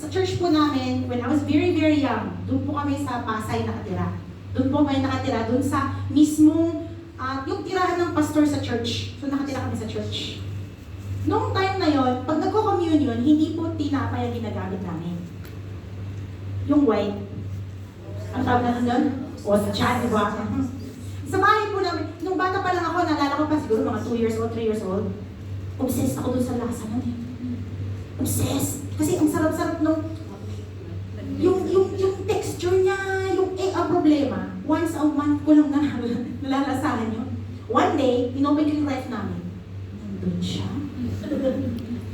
sa church po namin, when I was very, very young, doon po kami sa Pasay nakatira. Doon po kami nakatira, doon sa mismong, yung tirahan ng pastor sa church. So nakatira kami sa church. Noong time na yon, pag nagko-communion, hindi po tinapay ang ginagamit namin. Yung white. Ang tawag na doon? O sa chat, di ba? Sa bahay po namin, nung bata pa lang ako, naalala ko pa siguro mga 2 years old, 3 years old, obsessed ako dun sa lasa nun eh. Obsessed. Kasi ang sarap-sarap nung, yung texture niya, ang problema, once a month ko lang nalalasahan yun. One day, inopen ko yung ref namin. Nandun siya.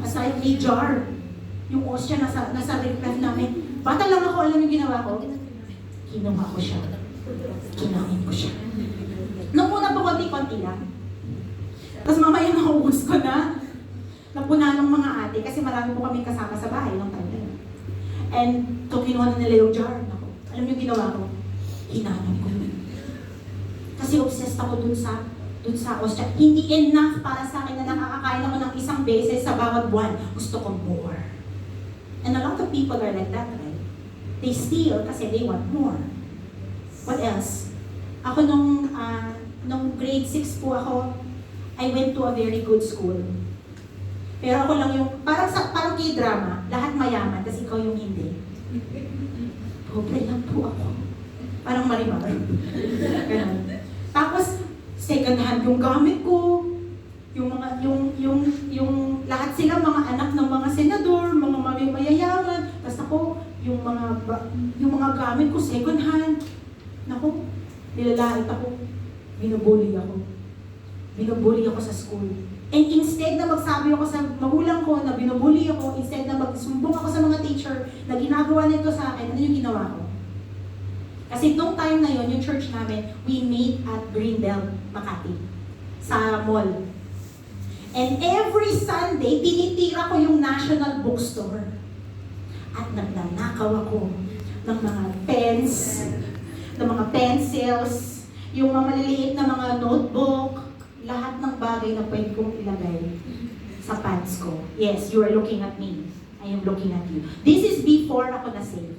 Aside may jar. Yung ostya nasa ref namin. Bata lang ako, alam yung ginawa ko? Kinuha ko siya. Kinain ko siya. Nung una po, konti-konti lang. Tapos mamaya naubos ko na. Napuna ng mga ate kasi marami po kami kasama sa bahay nung time na yun. And so kinuha na nila yung jar. Ako, alam yung ginawa ko? Hinanan ko yun. Kasi obsessed ako dun sa ostya. Hindi enough para sa akin na nakakakain ako ng isang beses sa bawat buwan. Gusto ko more. And a lot of people are like that, right? They steal kasi they want more. What else? Ako nung grade 6 po ako, I went to a very good school. Pero ako lang yung, parang K-drama, lahat mayaman, tapos ikaw yung hindi. Pobre lang po ako. Parang marimar. Ganun. Tapos, second hand yung gamit ko, yung lahat sila mga anak ng mga senador, mga mayayaman, tapos ako, yung mga gamit ko, second hand. Naku, nilalait ako, binubully ako sa school. And instead na magsabi ako sa magulang ko na binubully ako, instead na magsumbong ako sa mga teacher na ginagawa nito sa akin, ano yung ginawa ko? Kasi nung time na yon, yung church namin, we meet at Greenbelt, Makati, sa mall. And every Sunday, tinitira ko yung National Bookstore. At nagnanakaw ako ng mga pens, ng mga pencils, yung mga maliliit na mga notebook, lahat ng bagay na pwede kong ilagay sa pants ko. Yes, you are looking at me. I am looking at you. This is before ako na-save.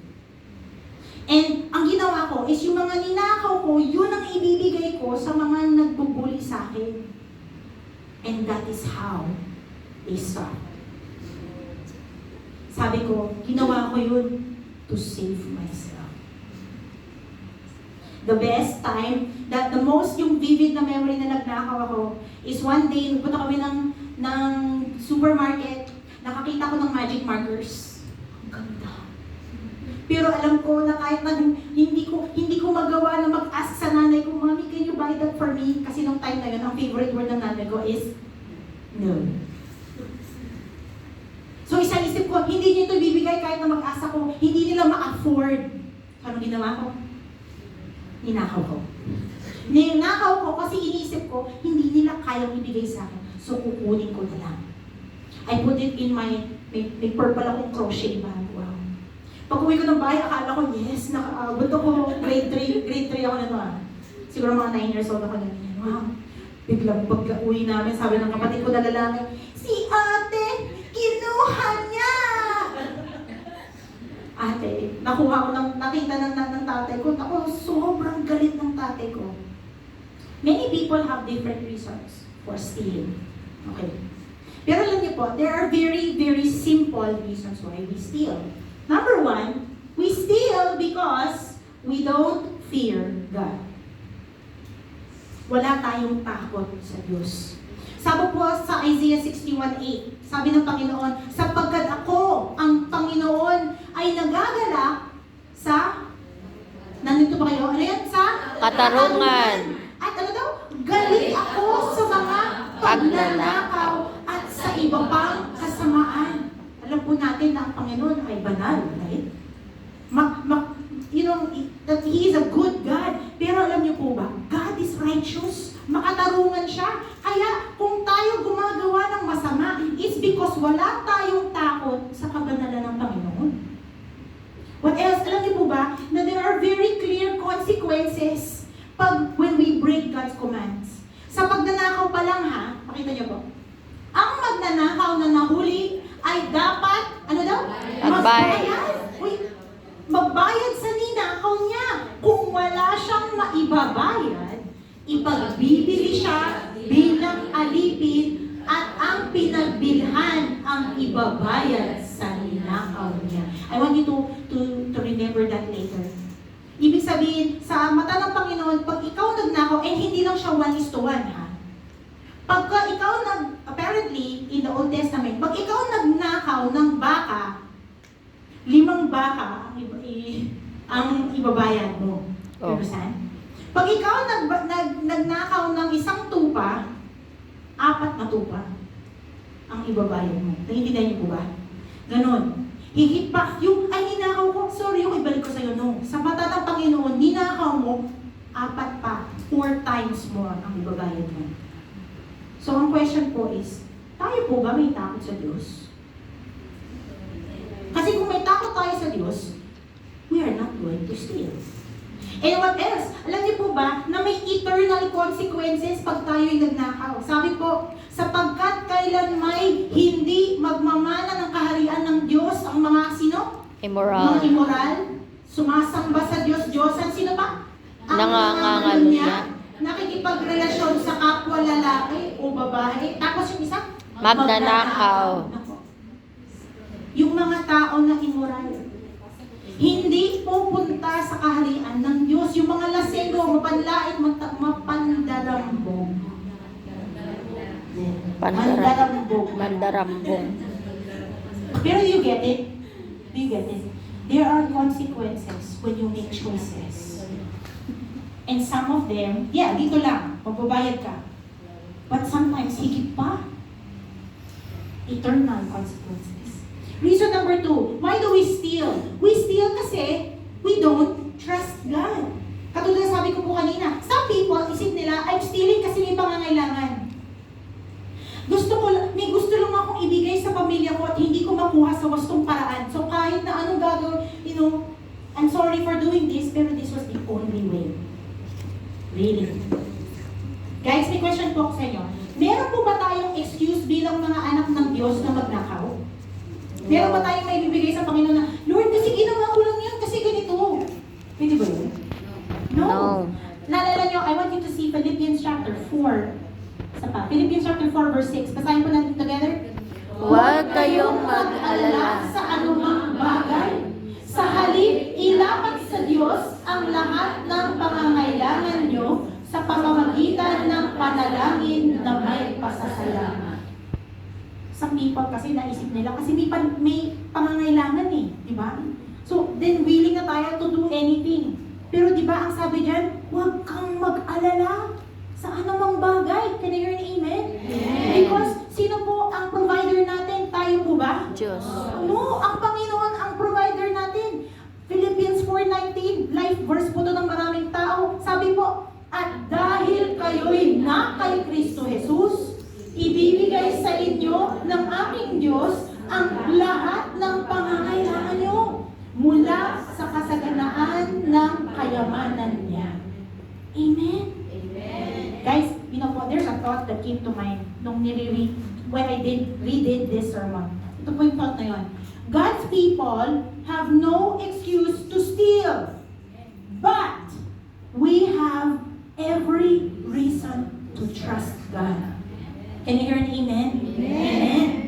And ang ginawa ko is yung mga ninakaw ko, yun ang ibibigay ko sa mga nagbubuli sa akin. And that is how they start. Sabi ko, ginawa ko yun to save myself. The best time, the most yung vivid na memory na nagnakaw ako is one day, nagpunta kami ng supermarket, nakakita ko ng magic markers. Ang ganda. Pero alam ko na kahit na hindi ko magawa na mag-ask sa nanay ko, Mommy, can you buy that for me? Kasi nung time na yun, ang favorite word ng nanay ko is no. So isip ko, hindi niyo ito bibigay kahit na mag-ask ako, hindi nila ma-afford. Anong ginawa ko? Ninakaw ko. Ninakaw ko kasi iniisip ko, hindi nila kayang ibigay sa akin. So, kukunin ko na lang. I put it in may purple akong crochet bag. Wow. Pag uwi ko ng bahay, akala ko, yes, nakaabot ako. Grade 3 ako na ito Siguro mga 9 years old ako na yan. Wow. Biglang pagka-uwi namin, sabi ng kapatid ko na lalaki, si ate, kinuha niya! Ate, nakuha ko nakita ng tatay ko, ako sobrang galit ng tatay ko. Many people have different reasons for stealing. Okay. Pero alam niyo po, there are very, very simple reasons why we steal. Number 1, we steal because we don't fear God. Wala tayong takot sa Diyos. Sabi po sa Isaiah 61:8, sabi ng Panginoon, sapagkat ako, ang Panginoon, ay nagagalak sa, nandito ba kayo? Ano yan? Sa katarungan. At ano daw? Galit ako sa mga pagnanakaw at sa iba pang kasamaan. Alam po natin na ang Panginoon ay banal, right? That He is a good God. Pero alam niyo po ba, God is righteous. Makatarungan siya. Kaya kung tayo gumagawa ng masama, it's because wala tayong takot sa kabanalan ng Panginoon. What else? Alam niyo po ba na there are very clear consequences when we break God's commands. Sa pagnanakaw pa lang makita niyo po, ang magnanakaw na nahuli ay dapat, ano daw? Magbayad. ibabayad, ipagbibili siya bilang alipin at ang pinagbilhan ang ibabayad sa ninakaw niya. I want you to remember that later. Ibig sabihin, sa mata ng Panginoon, pag ikaw nagnakaw, hindi lang siya 1:1, ha? Pagka ikaw apparently, in the Old Testament, pag ikaw nagnakaw ng baka, 5 baka ang ibabayad mo. Oh. Understand? Pag ikaw nagnakaw ng 1 tupa, 4 na tupa ang ibabayad mo. Naiintindihan niyo po ba? Ganon. Higit pa, ninakaw ko, sorry, ibalik ko sa'yo, no. Sa mata ng Panginoon, ninakaw mo, 4 pa, 4 times more ang ibabayad mo. So, ang question po is, tayo po ba may takot sa Diyos? Kasi kung may takot tayo sa Diyos, we are not going to steal. And what else? Alam niyo po ba na may eternal consequences pag tayo'y nagnakaw? Sabi po, sapagkat kailan may hindi magmamana ng kaharian ng Diyos ang mga sino? Immoral. Mga immoral, sumasamba sa Diyos-Diyosan. Sino ba? Ang Nangangalo niya. Nakikipagrelasyon sa kapwa lalaki o babae. Tapos yung isa? Magnanakaw. Yung mga tao na immoral. Hindi pupunta sa kaharian ng Diyos. Yung mga lasenggo, mapanlait, mapandarambog. Mandarambong. Pero do you get it? Do you get it? There are consequences when you make choices. And some of them, dito lang, magbabayad ka. But sometimes, higit pa. Eternal consequences. Reason number 2, why do we steal? We steal kasi we don't trust God. Katulad na sabi ko po kanina, some people, isip nila, I'm stealing kasi may pangangailangan. May gusto lang akong ibigay sa pamilya ko at hindi ko makuha sa wastong paraan. So kahit na anong gagawin, I'm sorry for doing this, pero this was the only way. Really? Guys, may question po ako sa inyo. Meron po ba tayong excuse bilang mga anak ng Diyos na magnakaw? Meron ba tayong may bibigay sa Panginoon na, Lord, kasi ginawa ko lang yan, kasi ganito. Pwede ba yun? No. Naalala nyo, I want you to see Philippians chapter 4. Philippians chapter 4 verse 6. Basahin po natin together. Huwag kayong mag-alala sa anumang bagay. Sa halip, ilapat sa Diyos ang lahat ng pangangailangan nyo sa pamamagitan ng panalangin na may pasasalamat. Sa people kasi naisip nila, kasi may pangangailangan di ba? So, then willing na tayo to do anything. Pero di ba ang sabi dyan, huwag kang mag-alala sa anumang bagay. Can I hear an amen? Amen. Because sino po ang provider natin? Tayo po ba? Diyos. No, ang Panginoon ang provider natin. Philippians 4:19, life verse po to ng maraming tao. Sabi po, at dahil kayo'y na kay Kristo Jesus, ibibigay sa inyo ng aking Diyos ang lahat ng pangangailangan nyo mula sa kasaganaan ng kayamanan niya. Amen? Guys, there's a thought that came to mind when I redid this sermon. Ito po yung thought na yun. God's people have no excuse to steal. But we have every reason to trust God. Can you hear an amen? Amen.